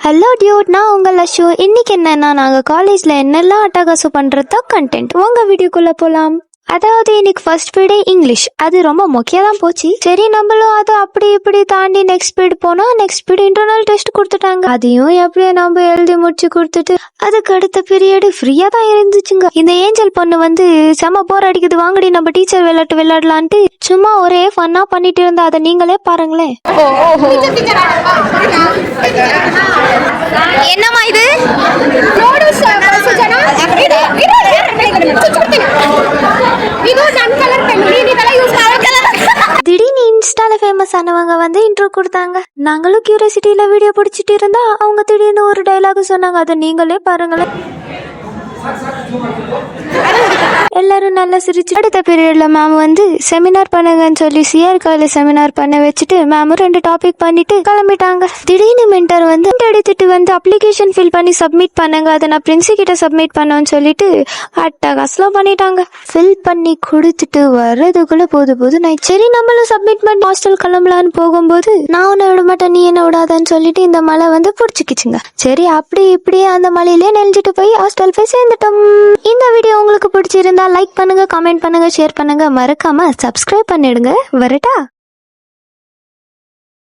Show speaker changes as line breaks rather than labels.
Hello Dude, நான் உங்கள் லஷு. இன்னைக்கு என்னன்னா, நாங்கள் காலேஜில் என்னெல்லாம் அட்டகாசம் பண்ணுறது கண்டென்ட். உங்கள் வீடியோக்குள்ளே போகலாம். அதாவது இன்னைக்கு ஃபர்ஸ்ட் பீடே இங்கிலீஷ். அது ரொம்ப முக்கியம் தான் போச்சு. சரி, நம்மளும் அதை அப்படி இப்படி தாண்டி நெக்ஸ்ட் பீடு போனோம். நெக்ஸ்ட் பீடு இன்டர்னல் டெஸ்ட் கொடுத்துட்டாங்க. அதையும் எப்படியோ நம்ம எழுதி முடிச்சு கொடுத்துட்டு அதுக்கு அடுத்த பீரியடு ஃப்ரீயா தான் இருந்துச்சுங்க. இந்த ஏஞ்சல் பொண்ணு வந்து செம போர் அடிக்குது, வாங்கடி நம்ம டீச்சர் விளையாடலான்ட்டு சும்மா ஒரே ஃபன்னா பண்ணிட்டு இருந்தா. அதை நீங்களே பாருங்களேன்.
என்னம்மா இது?
திடீர்னு இன்ஸ்டால ஃபேமஸ் ஆனவங்க வந்து இன்ட்ரோ கொடுத்தாங்க. நாங்களும் கியூரியாசிட்டியில வீடியோ பிடிச்சிட்டு இருந்தா அவங்க திடீர்னு ஒரு டைலாக் சொன்னாங்க. அதை நீங்களே பாருங்களேன். எல்லாரும் நல்லா சிரிச்சு அடுத்த பீரியட்ல மேம் வந்து செமினார் பண்ணுங்கன்னு சொல்லி சிஆர் காலேஜ் செமினார் பண்ண வச்சுட்டு மேமும் 2 டாபிக் பண்ணிட்டு கிளம்பிட்டாங்க. திடீர்னு மென்டர் வந்து எடுத்துட்டு வந்து அப்ளிகேஷன் ஃபில் பண்ணி சப்மிட் பண்ணுங்க, அதை நான் பிரின்சி கிட்ட சப்மிட் பண்ணோன்னு சொல்லிட்டு அட்டகாசலாம் பண்ணிட்டாங்க. ஃபில் பண்ணி கொடுத்துட்டு வர்றதுக்குள்ள போது நான் சரி நம்மளும் சப்மிட் பண்ணி ஹாஸ்டல் கிளம்பலான்னு போகும்போது நான் உன்னை விட மாட்டேன் நீ என்ன விடாதான்னு சொல்லிட்டு இந்த மழை வந்து பிடிச்சிக்கிச்சுங்க. சரி, அப்படி இப்படியே அந்த மழையிலே நெஞ்சிட்டு போய் ஹாஸ்டல் போய் சேர்ந்துட்டோம். இந்த வீடியோ உங்களுக்கு பிடிச்சிருந்தா லைக் பண்ணுங்க, கமெண்ட் பண்ணுங்க, ஷேர் பண்ணுங்க, மறக்காம சப்ஸ்கிரைப் பண்ணிடுங்க. வரட்டா?